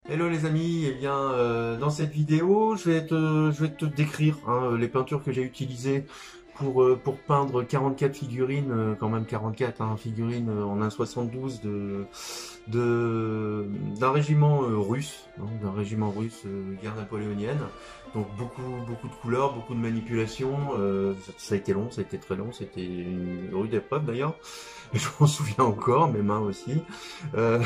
Hello les amis, eh bien dans cette vidéo je vais te décrire hein, les peintures que j'ai utilisées pour peindre 44 figurines, quand même 44 hein, figurines en 1,72 d'un régiment russe, hein, d'un régiment russe guerre napoléonienne. Donc beaucoup de couleurs, beaucoup de manipulations, ça a été long, ça a été très long, c'était une rude épreuve d'ailleurs. Je m'en souviens encore, mes mains aussi. Euh,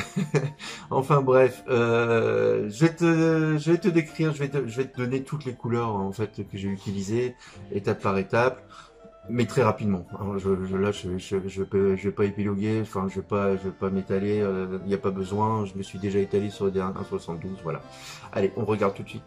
enfin bref, je vais te décrire, je vais te donner toutes les couleurs en fait que j'ai utilisées, étape par étape, mais très rapidement. Hein. Là, je vais pas épiloguer, enfin, je vais pas m'étaler. Il n'y a pas besoin. Je me suis déjà étalé sur les dernières 1,72. Voilà. Allez, on regarde tout de suite.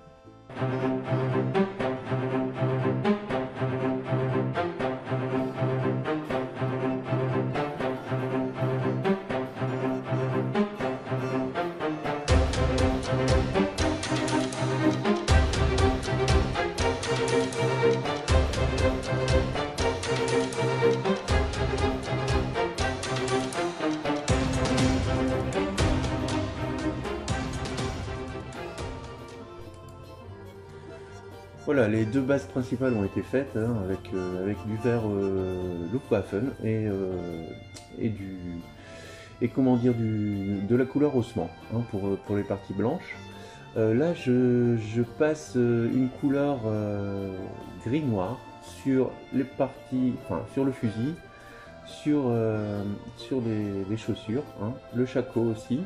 Voilà, les deux bases principales ont été faites hein, avec du verre Luftwaffen et du et comment dire de la couleur ossement hein, pour les parties blanches. Là, je passe une couleur gris-noir sur les parties, enfin sur le fusil, sur les chaussures, hein, le shako aussi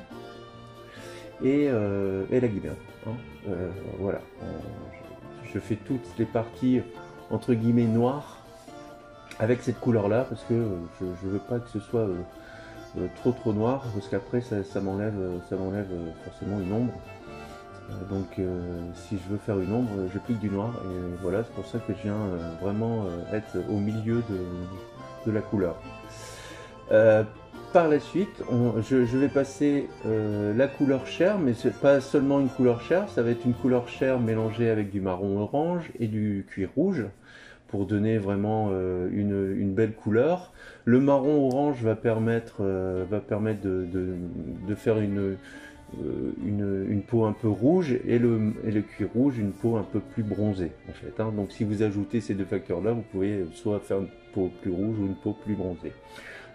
et la guimard. Hein. Voilà, je fais toutes les parties entre guillemets noires avec cette couleur là parce que je veux pas que ce soit trop noir parce qu'après ça m'enlève forcément une ombre. Si je veux faire une ombre, j'applique du noir et voilà, c'est pour ça que je viens vraiment être au milieu de la couleur. Euh, Par la suite, je vais passer la couleur chair, mais c'est pas seulement une couleur chair, ça va être une couleur chair mélangée avec du marron orange et du cuir rouge pour donner vraiment une belle couleur. Le marron orange va permettre de faire une peau un peu rouge et le cuir rouge une peau un peu plus bronzée en fait. Hein. Donc si vous ajoutez ces deux facteurs là, vous pouvez soit faire une peau plus rouge ou une peau plus bronzée.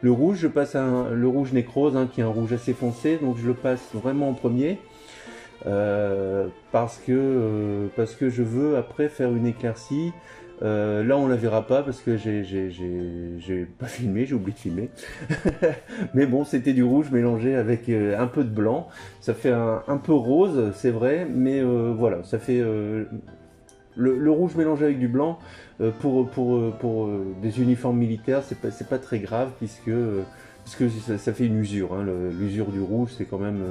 Le rouge, je passe le rouge nécrose hein, qui est un rouge assez foncé, donc je le passe vraiment en premier parce que je veux après faire une éclaircie. Là on la verra pas parce que j'ai pas filmé, j'ai oublié de filmer. Mais bon, c'était du rouge mélangé avec un peu de blanc. Ça fait un peu rose, c'est vrai, mais voilà, ça fait le rouge mélangé avec du blanc pour des uniformes militaires, c'est pas très grave puisque ça fait une usure. Hein. L'usure du rouge, c'est quand même,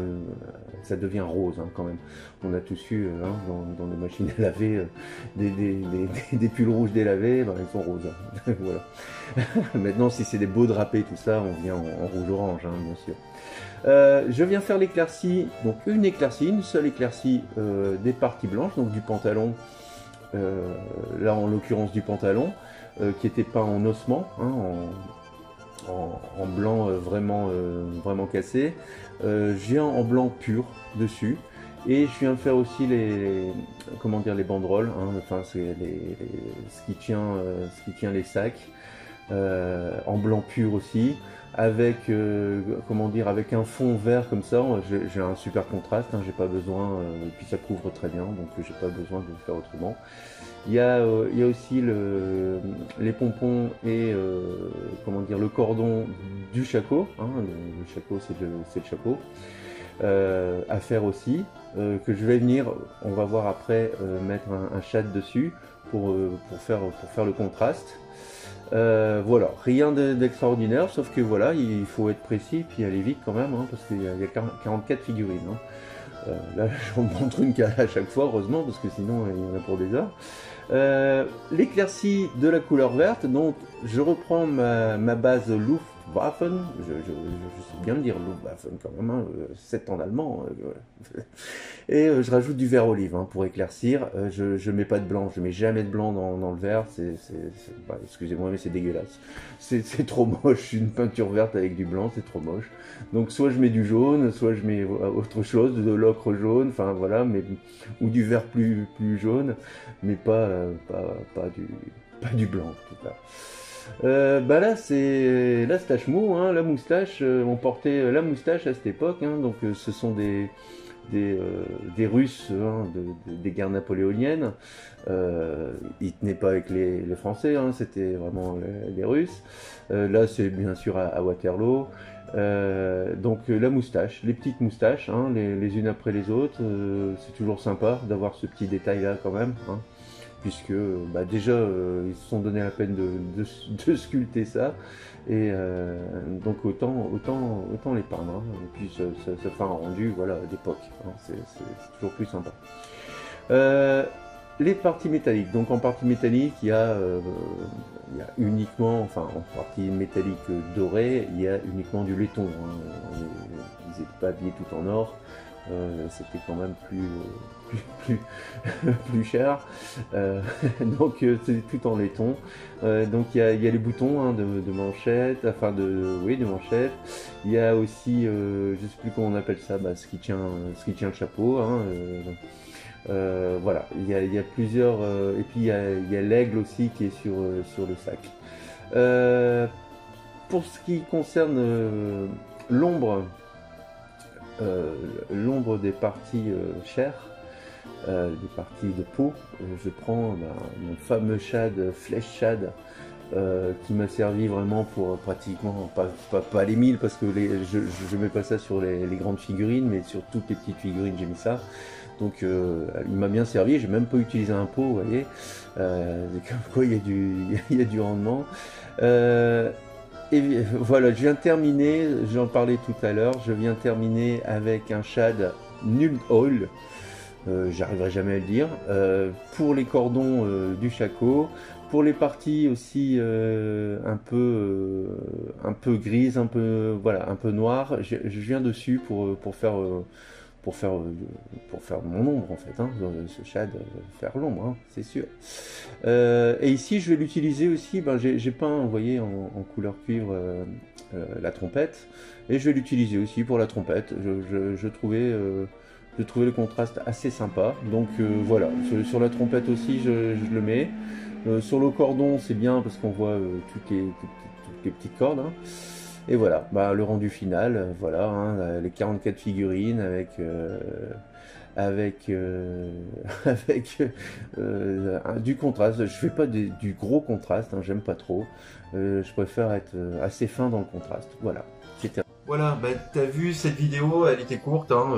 ça devient rose hein, quand même. On a tous eu hein, dans les machines à laver des pulls rouges délavés, ben, ils sont roses. Hein. Voilà. Maintenant, si c'est des beaux drapés, tout ça, on vient en rouge-orange, hein, bien sûr. Je viens faire l'éclaircie, donc une seule éclaircie des parties blanches, donc du pantalon, là en l'occurrence du pantalon, qui était peint en ossements, hein, en blanc vraiment cassé. Je viens en blanc pur dessus. Et je viens faire aussi comment dire, les banderoles, hein, enfin ce qui tient les sacs, en blanc pur aussi, avec comment dire, avec un fond vert comme ça. J'ai un super contraste, hein, j'ai pas besoin, et puis ça couvre très bien, donc j'ai pas besoin de le faire autrement. Il y a aussi les pompons et comment dire, le cordon du shako, hein, le shako c'est le chapeau, à faire aussi, que je vais venir, on va voir après, mettre un shade dessus pour faire le contraste. Voilà, rien d'extraordinaire, sauf que voilà, il faut être précis puis aller vite quand même, hein, parce qu'il y a 44 figurines. Hein. Là, j'en montre une à chaque fois, heureusement, parce que sinon il y en a pour des heures. L'éclaircie de la couleur verte, donc je reprends ma base Luftwaffen, je sais bien le dire, Luftwaffen quand même, hein, 7 ans d'allemand. Et je rajoute du vert olive hein, pour éclaircir. Je mets pas de blanc, je mets jamais de blanc dans le verre. Bah, excusez-moi, mais c'est dégueulasse. C'est trop moche, une peinture verte avec du blanc, c'est trop moche. Donc soit je mets du jaune, soit je mets autre chose, de l'ocre jaune, enfin voilà, mais ou du vert plus jaune, mais pas du blanc en tout cas. Bah là c'est la stache mou, hein, la moustache, on portait la moustache à cette époque, hein, donc ce sont des Russes hein, des guerres napoléoniennes. Ils tenaient pas avec les Français, hein, c'était vraiment les Russes. Là c'est bien sûr à Waterloo. Donc la moustache, les petites moustaches, hein, les unes après les autres, c'est toujours sympa d'avoir ce petit détail là quand même. Hein, puisque bah, déjà ils se sont donné la peine de sculpter ça et donc autant les peindre hein, et puis ça fait un rendu voilà d'époque hein, c'est toujours plus sympa. Les parties métalliques, donc en partie métallique il y a uniquement, enfin en partie métallique dorée il y a uniquement du laiton hein. Ils n'étaient pas habillés tout en or. C'était quand même plus cher. Donc c'est tout en laiton. Donc il y a les boutons hein, de manchette, enfin de manchette. Il y a aussi, je sais plus comment on appelle ça, bah, ce qui tient le chapeau. Hein, voilà, il y a plusieurs. Et puis il y a l'aigle aussi qui est sur le sac. Pour ce qui concerne l'ombre. L'ombre des parties chères, des parties de peau, je prends mon fameux shad, flèche shad, qui m'a servi vraiment pour pratiquement, pas les 1000 parce que je mets pas ça sur les grandes figurines, mais sur toutes les petites figurines j'ai mis ça. Donc il m'a bien servi, j'ai même pas utilisé un pot, vous voyez, comme quoi il y a du rendement. Et voilà, je viens de terminer, j'en parlais tout à l'heure, je viens de terminer avec un shad Null Hall, j'arriverai jamais à le dire, pour les cordons du shako, pour les parties aussi un peu grises, un peu noires, je viens dessus pour faire mon ombre en fait, hein, ce shad, faire l'ombre, hein, c'est sûr. Et ici je vais l'utiliser aussi, ben, j'ai peint, vous voyez, en couleur cuivre la trompette, et je vais l'utiliser aussi pour la trompette. Je trouvais le contraste assez sympa, donc voilà, sur la trompette aussi je le mets. Sur le cordon c'est bien parce qu'on voit toutes les petites cordes, hein. Et voilà, bah, le rendu final, voilà, hein, les 44 figurines avec du contraste. Je fais pas du gros contraste, hein, j'aime pas trop. Je préfère être assez fin dans le contraste. Voilà, c'était. Voilà, bah, t'as vu cette vidéo, elle était courte, hein,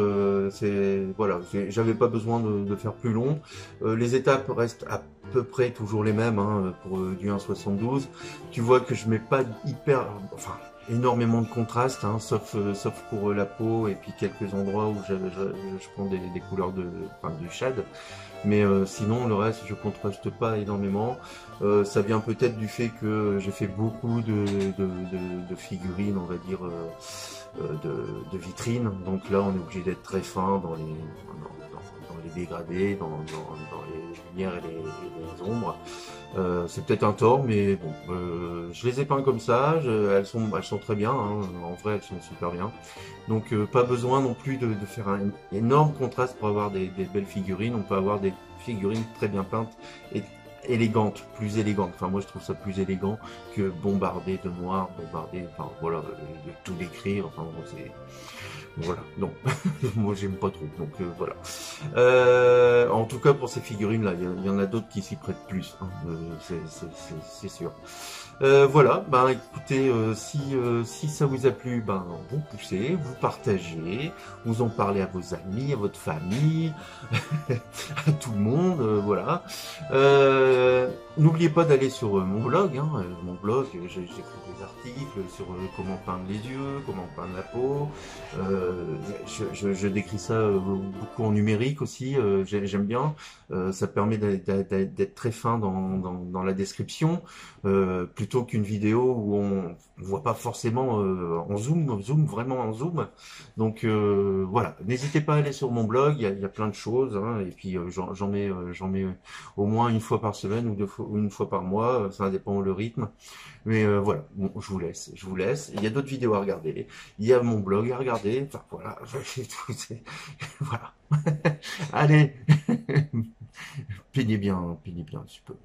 voilà, j'avais pas besoin de faire plus long. Les étapes restent à peu près toujours les mêmes hein, pour du 1,72. Tu vois que je mets pas énormément de contraste, hein, sauf pour la peau et puis quelques endroits où je prends des couleurs de shad. Mais sinon le reste je contraste pas énormément. Ça vient peut-être du fait que j'ai fait beaucoup de figurines, on va dire de vitrines. Donc là on est obligé d'être très fin dans les dégradés, dans les lumières et les ombres. C'est peut-être un tort, mais bon, je les ai peints comme ça, elles sont très bien, hein, en vrai elles sont super bien. Donc pas besoin non plus de faire un énorme contraste pour avoir des belles figurines, on peut avoir des figurines très bien peintes et élégantes, plus élégantes. Enfin moi je trouve ça plus élégant que bombarder de noir, enfin voilà, de tout décrire, enfin bon, c'est... Voilà, non, moi j'aime pas trop, donc voilà. En tout cas pour ces figurines là, il y en a d'autres qui s'y prêtent plus, hein, c'est sûr. Voilà, ben écoutez, si ça vous a plu, ben vous poussez, vous partagez, vous en parlez à vos amis, à votre famille, à tout le monde, voilà. N'oubliez pas d'aller sur mon blog, hein, j'écris des articles sur comment peindre les yeux, comment peindre la peau, je décris ça beaucoup en numérique aussi, j'aime bien. Ça permet d'être très fin dans la description, plutôt qu'une vidéo où on voit pas forcément en zoom, vraiment en zoom. Donc voilà, n'hésitez pas à aller sur mon blog, il y a plein de choses, hein, et puis j'en mets au moins une fois par semaine ou ou une fois par mois, ça dépend le rythme. Mais voilà, bon, je vous laisse. Il y a d'autres vidéos à regarder. Il y a mon blog à regarder. Enfin voilà, voilà. Allez, peignez bien, surtout.